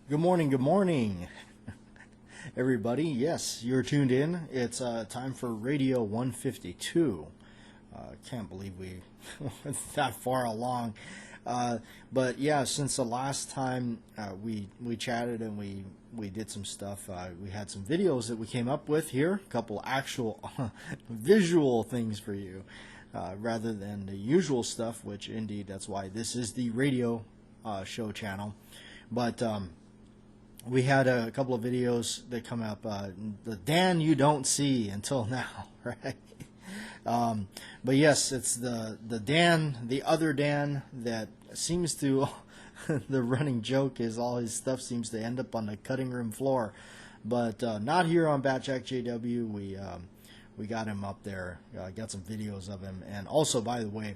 Good morning, everybody. Yes, you're tuned in. It's time for Radio 152. Can't believe we went that far along. But yeah, since the last time we chatted and we did some stuff, we had some videos that we came up with here, a couple actual visual things for you, rather than the usual stuff, which indeed that's why this is the radio show channel. But we had a couple of videos that come up. The Dan you don't see until now, right? But yes, it's the Dan, the other Dan that seems to. The running joke is all his stuff seems to end up on the cutting room floor, but not here on Batjack JW. We got him up there, got some videos of him. And also, by the way,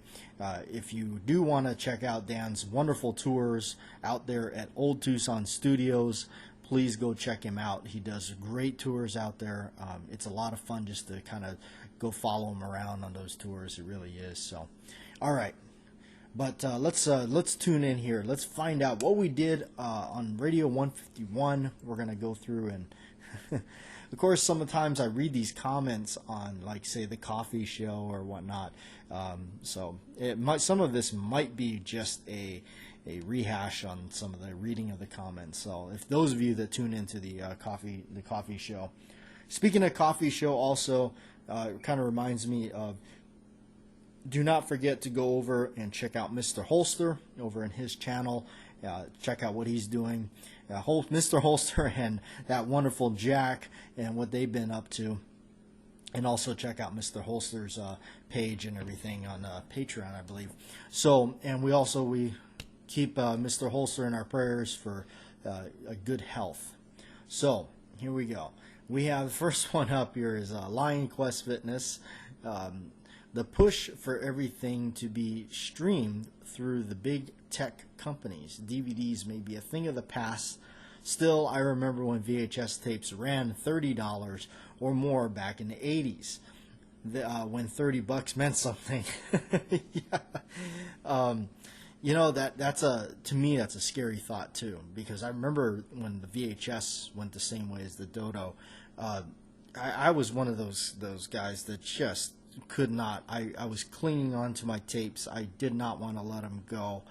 if you do want to check out Dan's wonderful tours out there at Old Tucson Studios, please go check him out. He does great tours out there. It's a lot of fun just to kind of go follow him around on those tours. It really is. So, all right. But let's tune in here. Let's find out what we did on Radio 151. We're going to go through and... Of course, sometimes I read these comments on, like, say, the coffee show or whatnot. So some of this might be just a rehash on some of the reading of the comments. So if those of you that tune into the coffee show, speaking of coffee show, also it kind of reminds me of. Do not forget to go over and check out Mr. Holster over in his channel. Check out what he's doing. Mr. Holster and that wonderful Jack and what they've been up to. And also check out Mr. Holster's page and everything on Patreon, I believe. So, and we keep Mr. Holster in our prayers for a good health. So, here we go. We have the first one up here is Lion Quest Fitness. The push for everything to be streamed through the big tech companies. DVDs may be a thing of the past. Still, I remember when VHS tapes ran $30 or more back in the 80s, when $30 meant something. Yeah. To me that's a scary thought too, because I remember when the VHS went the same way as the Dodo. I was one of those guys that just could not. I was clinging on to my tapes. I did not want to let them go.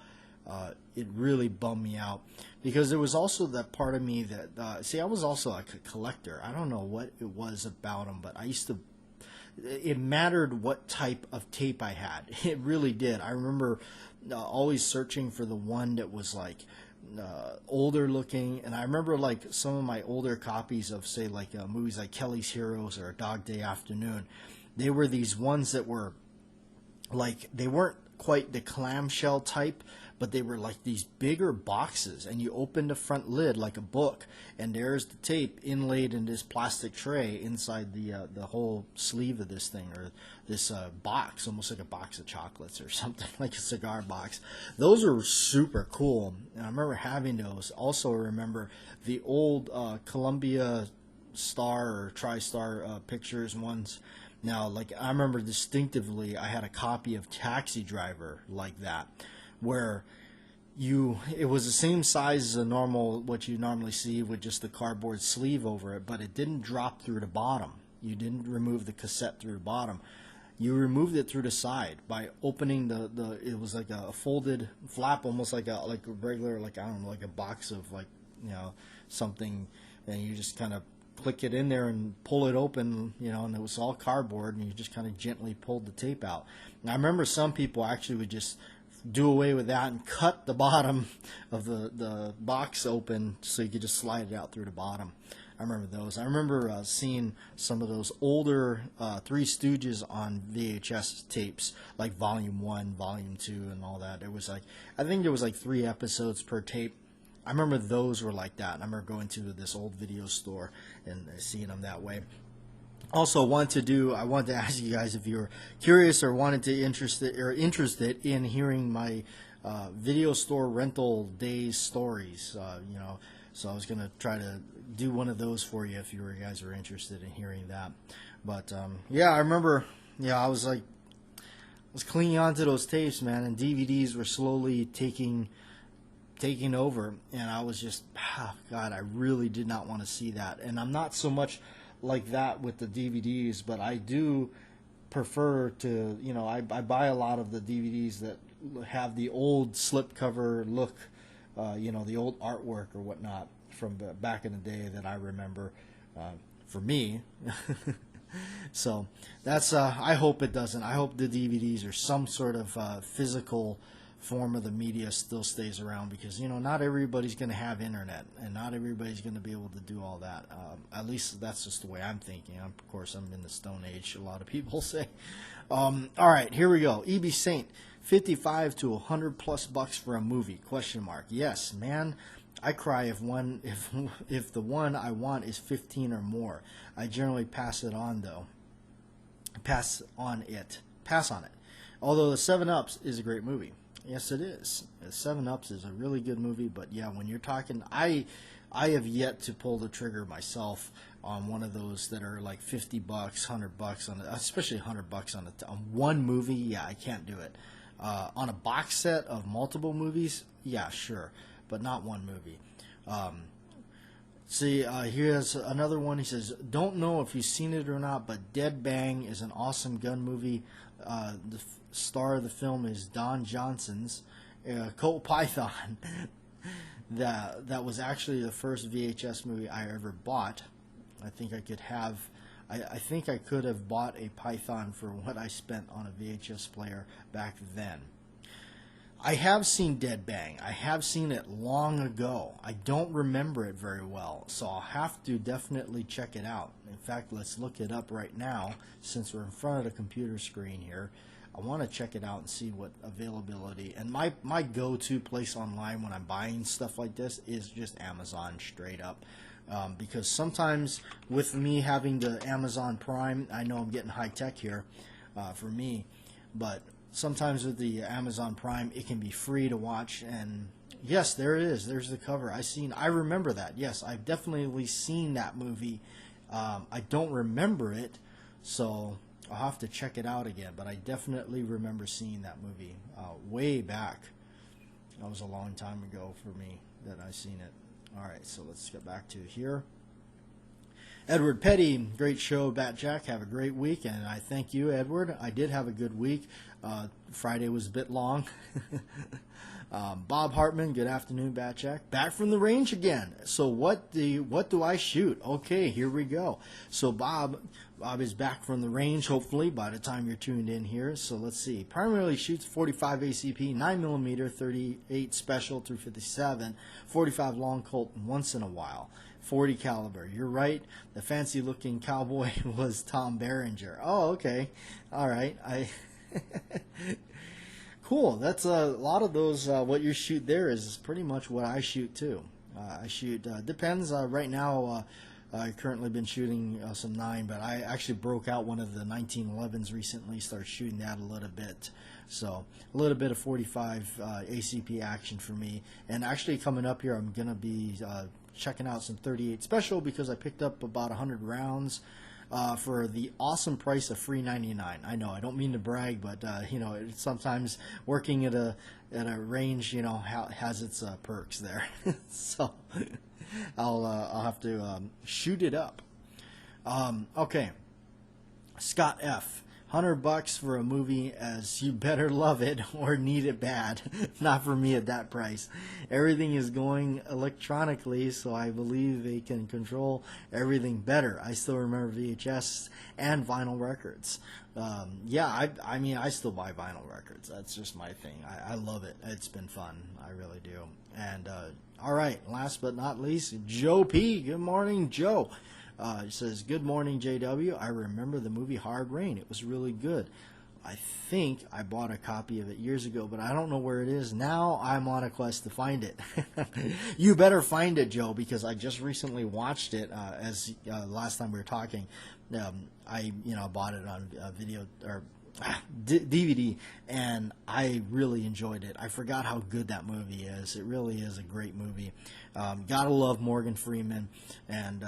It really bummed me out, because there was also that part of me that I was also like a collector. I don't know what it was about them, but it mattered what type of tape I had. It really did. I remember always searching for the one that was like older looking, and I remember like some of my older copies of, say, like movies like Kelly's Heroes or A Dog Day Afternoon. They were these ones that were like, they weren't quite the clamshell type, but they were like these bigger boxes, and you opened the front lid like a book, and there's the tape inlaid in this plastic tray inside the whole sleeve of this thing, or this box, almost like a box of chocolates or something, like a cigar box. Those are super cool, and I remember having those. Also, I remember the old Columbia Star or TriStar Pictures ones. Now, like, I remember distinctively, I had a copy of Taxi Driver like that, where it was the same size as what you normally see with just the cardboard sleeve over it, but it didn't drop through the bottom. You didn't remove the cassette through the bottom. You removed it through the side by opening it was like a folded flap, almost like a regular, like, I don't know, like a box of, like, something, and you just kind of click it in there and pull it open, and it was all cardboard, and you just kind of gently pulled the tape out. And I remember some people actually would just do away with that and cut the bottom of the box open so you could just slide it out through the bottom. I remember those. I remember seeing some of those older Three Stooges on VHS tapes, like Volume 1, Volume 2, and all that. It was like, I think there was like 3 episodes per tape. I remember those were like that. I remember going to this old video store and seeing them that way. Also, I wanted to ask you guys if you were curious or interested in hearing my video store rental days stories. So I was gonna try to do one of those for you if you guys are interested in hearing that. But I remember, I was clinging on to those tapes, man, and DVDs were slowly taking taking over, and I was just, God, I really did not want to see that. And I'm not so much like that with the DVDs, but I do prefer to, I buy a lot of the DVDs that have the old slipcover look, the old artwork or whatnot from back in the day that I remember. For me. So that's I hope it doesn't. I hope the DVDs or some sort of physical form of the media still stays around, because not everybody's going to have internet, and not everybody's going to be able to do all that. At least that's just the way I'm thinking. Of course, I'm in the Stone Age, a lot of people say. All right, here we go. EB Saint, 55 to 100 plus bucks for a movie? Question mark. Yes, man. I cry if the one I want is 15 or more. I generally pass on it. Pass on it. Although the 7-Ups is a great movie. Yes, it is. 7-Ups is a really good movie, but yeah, when you're talking, I have yet to pull the trigger myself on one of those that are like $50, $100 on it, especially $100 on one movie. Yeah, I can't do it. On a box set of multiple movies, yeah, sure, but not one movie. Here's another one. He says, don't know if you've seen it or not, but Dead Bang is an awesome gun movie. The star of the film is Don Johnson's Colt Python. that was actually the first VHS movie I ever bought. I think I could have bought a Python for what I spent on a VHS player back then. I have seen Dead Bang. I have seen it long ago. I don't remember it very well, so I'll have to definitely check it out. In fact, let's look it up right now since we're in front of the computer screen here. I want to check it out and see what availability. And my go-to place online when I'm buying stuff like this is just Amazon, straight up. Because sometimes with me having the Amazon Prime, I know I'm getting high tech here for me, but sometimes with the Amazon Prime, it can be free to watch, and yes, there it is. There's the cover. I remember that. Yes, I've definitely seen that movie. I don't remember it, so I'll have to check it out again, but I definitely remember seeing that movie way back. That was a long time ago for me that I seen it. All right, so let's get back to here. Edward Petty, great show, Bat Jack. Have a great week, and I thank you, Edward. I did have a good week. Friday was a bit long. Bob Hartman, good afternoon, Bat Jack. Back from the range again. So what do I shoot? Okay, here we go. So Bob is back from the range, hopefully, by the time you're tuned in here. So let's see. Primarily shoots 45 ACP, 9mm, 38 special through 57, 45 long Colt once in a while. 40 caliber. You're right. The fancy looking cowboy was Tom Berenger. Oh, okay. All right. Cool. That's a lot of those. What you shoot there is pretty much what I shoot too. I shoot. Depends. Right now, I've currently been shooting some 9, but I actually broke out one of the 1911s recently. Started shooting that a little bit. So a little bit of 45 ACP action for me. And actually coming up here, I'm gonna be checking out some 38 special because I picked up about 100 rounds for the awesome price of $3.99. I know I don't mean to brag, but sometimes working at a range, has its perks there. So I'll have to shoot it up. Okay, Scott F. $100 for a movie, as you better love it or need it bad. Not for me at that price. Everything is going electronically, so I believe they can control everything better. I still remember VHS and vinyl records. I still buy vinyl records. That's just my thing. I love it. It's been fun. I really do. And all right, last but not least, Joe P. Good morning, Joe. It says, good morning, JW. I remember the movie Hard Rain. It was really good. I think I bought a copy of it years ago, but I don't know where it is. Now I'm on a quest to find it. You better find it, Joe, because I just recently watched it as last time we were talking. I bought it on video or DVD, and I really enjoyed it. I forgot how good that movie is. It really is a great movie. Gotta love Morgan Freeman, and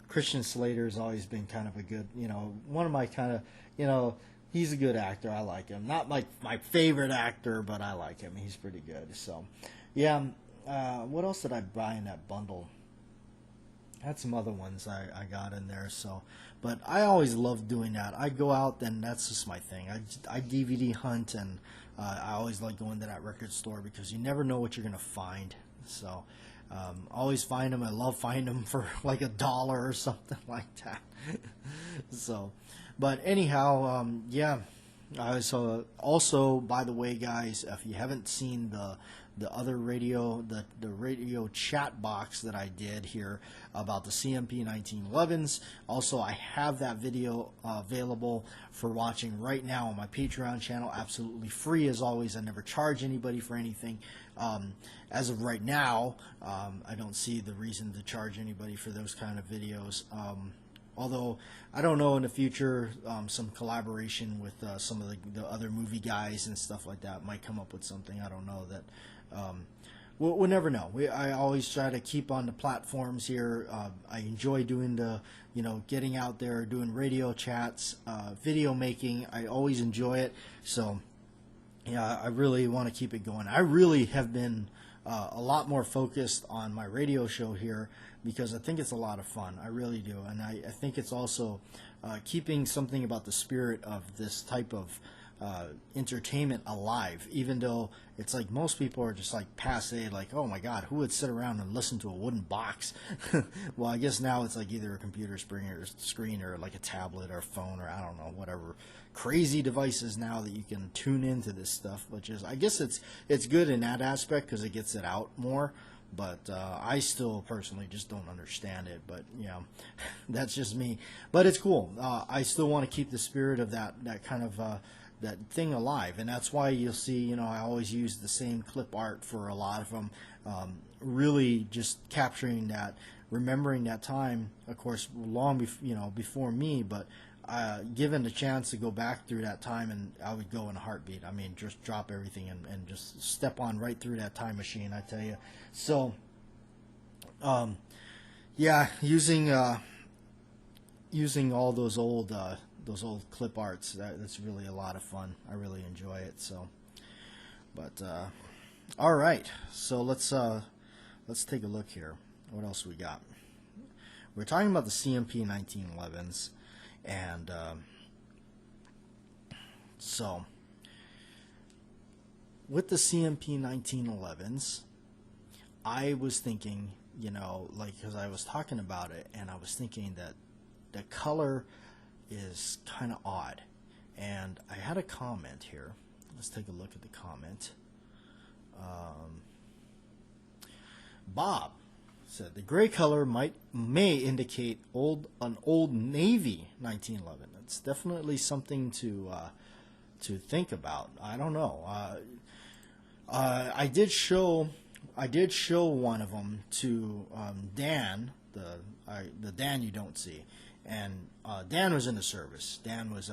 Christian Slater has always been kind of a good, one of my kind of, he's a good actor. I like him. Not like my favorite actor, but I like him. He's pretty good. So, yeah, What else did I buy in that bundle? Had some other ones I got in there. So, but I always love doing that. I go out and that's just my thing. I DVD hunt, and I always like going to that record store because you never know what you're gonna find. So, always find them. I love finding them for like $1 or something like that. So, but anyhow, yeah. So also, by the way, guys, if you haven't seen the other radio, the radio chat box that I did here about the CMP 1911s, also I have that video available for watching right now on my Patreon channel, absolutely free as always. I never charge anybody for anything. As of right now, I don't see the reason to charge anybody for those kind of videos. Although I don't know in the future, some collaboration with some of the other movie guys and stuff like that might come up with something. I don't know that. We'll never know. I always try to keep on the platforms here. I enjoy doing getting out there, doing radio chats, video making. I always enjoy it. So, yeah, I really want to keep it going. I really have been a lot more focused on my radio show here because I think it's a lot of fun. I really do. And I think it's also keeping something about the spirit of this type of entertainment alive, even though it's like most people are just like passe, like, oh my god, who would sit around and listen to a wooden box? Well, I guess now it's like either a computer screen or like a tablet or a phone or I don't know, whatever crazy devices now that you can tune into this stuff, which is, I guess it's good in that aspect because it gets it out more. But I still personally just don't understand it. But that's just me. But it's cool. I still want to keep the spirit of that kind of that thing alive, and that's why you'll see. I always use the same clip art for a lot of them. Really, just capturing that, remembering that time. Of course, long before me, but. Given the chance to go back through that time, and I would go in a heartbeat. I mean, just drop everything and just step on right through that time machine, I tell you. So, yeah, using all those old clip arts, that's really a lot of fun. I really enjoy it. So, but all right, so let's take a look here. What else we got? We're talking about the CMP 1911s. And so, with the CMP 1911s, I was thinking, because I was talking about it, and I was thinking that the color is kind of odd. And I had a comment here. Let's take a look at the comment. Bob said the gray color may indicate an old Navy 1911. It's definitely something to think about. I don't know. I did show one of them to Dan, the Dan you don't see, and Dan was in the service. Dan was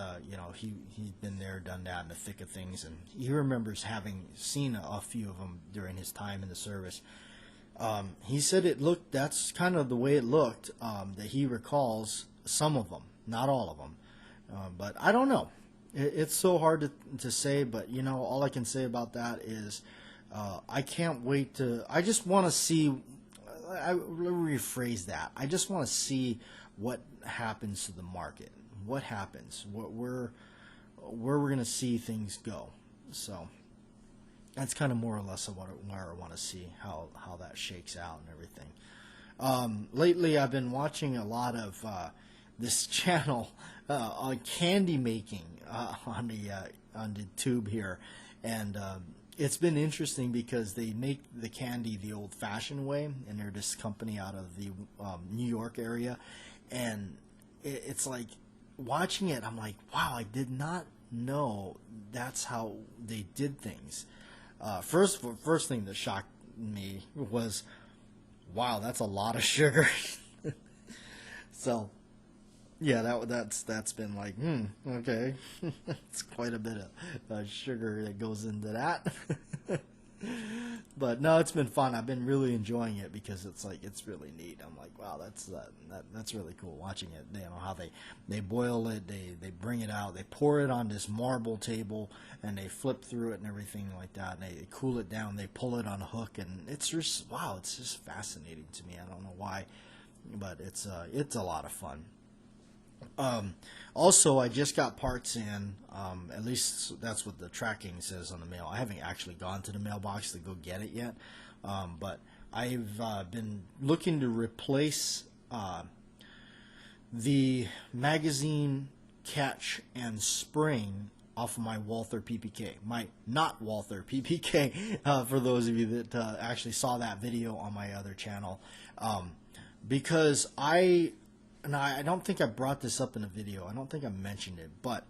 he'd been there, done that in the thick of things, and he remembers having seen a few of them during his time in the service. He said that's kind of the way it looked, that he recalls some of them, not all of them. But I don't know. It's so hard to say, but all I can say about that is I can't wait I just want to see, I rephrase that. I just want to see what happens to the market, what happens, where we're going to see things go. So that's kind of more or less where I want to see how that shakes out and everything. Lately, I've been watching a lot of this channel on candy making on the tube here, and it's been interesting because they make the candy the old-fashioned way, and they're this company out of the New York area, and it's like watching it. I'm like, wow, I did not know that's how they did things. First thing that shocked me was, wow, that's a lot of sugar. So, yeah, that's been like, okay, it's quite a bit of sugar that goes into that. But no, it's been fun. I've been really enjoying it because it's like it's really neat. I'm like, wow, that's really cool watching it. You know how they boil it, they bring it out, they pour it on this marble table, and they flip through it and everything like that. And they cool it down, they pull it on a hook, and it's just wow, it's just fascinating to me. I don't know why, but it's a lot of fun. Also, I just got parts in. At least that's what the tracking says on the mail. I haven't actually gone to the mailbox to go get it yet, but I've been looking to replace the magazine catch and spring off of my Walther PPK. My not Walther PPK, for those of you that actually saw that video on my other channel, because I don't think I brought this up in a video. I don't think I mentioned it, but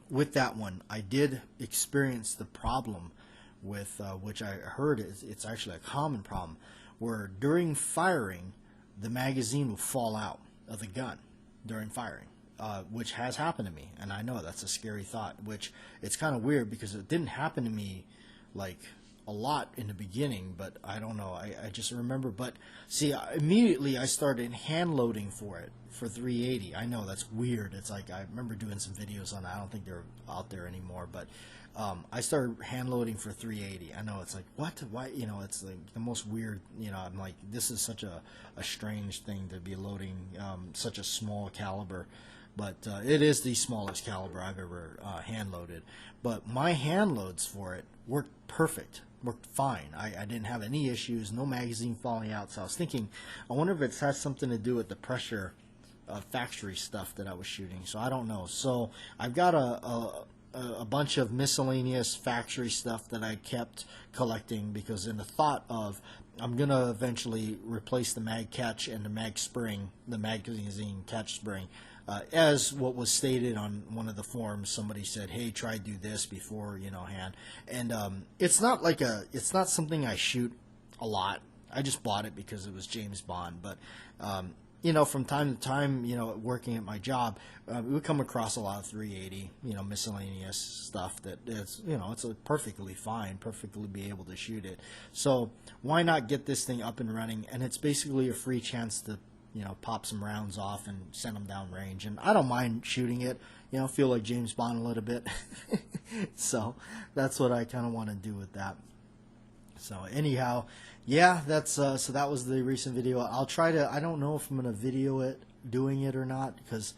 with that one, I did experience the problem with, which I heard it's actually a common problem, where during firing, the magazine will fall out of the gun during firing, which has happened to me, and I know that's a scary thought, which it's kind of weird because it didn't happen to me like a lot in the beginning, but I don't know. I just remember. But see, immediately I started hand loading for it for 380. I know that's weird. It's like I remember doing some videos on it. I don't think they're out there anymore, but I started hand loading for 380. I know it's like what? Why? You know, it's like the most weird. You know, I'm like this is such a strange thing to be loading such a small caliber. But it is the smallest caliber I've ever hand loaded. But my hand loads for it worked perfect. Worked fine. I didn't have any issues, no magazine falling out. So I was thinking, I wonder if it has something to do with the pressure factory stuff that I was shooting. So I don't know. So I've got a bunch of miscellaneous factory stuff that I kept collecting because in the thought of I'm going to eventually replace the mag catch and the mag spring, the magazine catch spring. As what was stated on one of the forums, somebody said, "Hey, try do this before hand." And it's not something I shoot a lot. I just bought it because it was James Bond. But from time to time, working at my job, we would come across a lot of 380, miscellaneous stuff that it's perfectly fine, perfectly be able to shoot it. So why not get this thing up and running? And it's basically a free chance to pop some rounds off and send them down range. And I don't mind shooting it, feel like James Bond a little bit. So that's what I kind of want to do with that. So anyhow, yeah, that's so that was the recent video. I'll try to, I don't know if I'm going to video it, doing it or not, because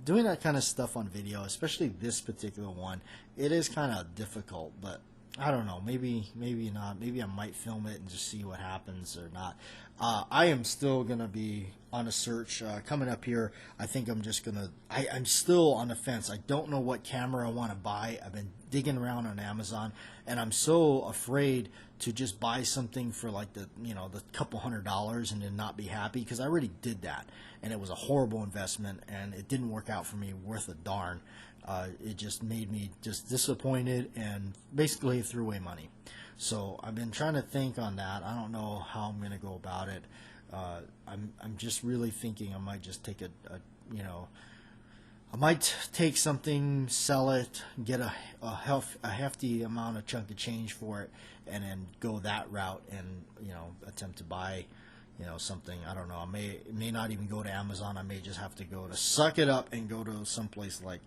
doing that kind of stuff on video, especially this particular one, it is kind of difficult, but I don't know, maybe not. Maybe I might film it and just see what happens or not. I am still going to be on a search coming up here. I think I'm just going to, I'm still on the fence. I don't know what camera I want to buy. I've been digging around on Amazon, and I'm so afraid to just buy something for like the couple $100 and then not be happy, because I already did that, and it was a horrible investment, and it didn't work out for me worth a darn. It just made me just disappointed and basically threw away money. So I've been trying to think on that. I don't know how I'm going to go about it. I'm just really thinking I might just take I might take something, sell it, get a hefty amount of chunk of change for it, and then go that route and attempt to buy something. I don't know. I may not even go to Amazon. I may just have to go to suck it up and go to someplace like,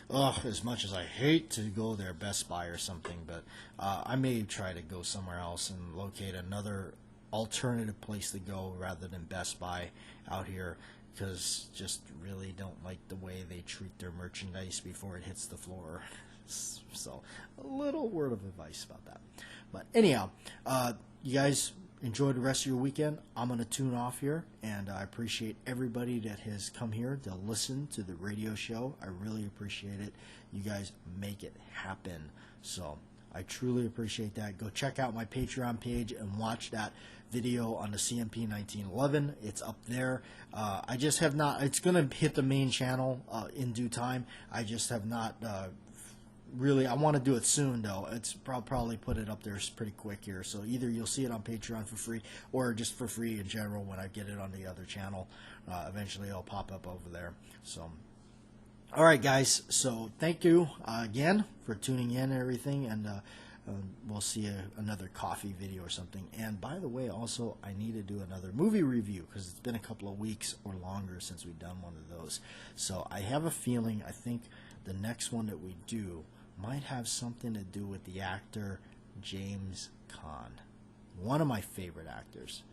as much as I hate to go there, Best Buy or something, but I may try to go somewhere else and locate another alternative place to go rather than Best Buy out here, because just really don't like the way they treat their merchandise before it hits the floor. So a little word of advice about that. But anyhow, you guys enjoy the rest of your weekend. I'm going to tune off here, and I appreciate everybody that has come here to listen to the radio show. I really appreciate it. You guys make it happen. So I truly appreciate that. Go check out my Patreon page and watch that video on the CMP 1911. It's up there. I just have not, it's going to hit the main channel in due time. I just have not really, I want to do it soon though. Probably put it up there pretty quick here. So either you'll see it on Patreon for free, or just for free in general when I get it on the other channel. Eventually it'll pop up over there. So all right, guys. So thank you again for tuning in and everything, and we'll see another coffee video or something. And by the way, also, I need to do another movie review because it's been a couple of weeks or longer since we've done one of those. So I have a feeling, I think the next one that we do might have something to do with the actor James Caan, one of my favorite actors.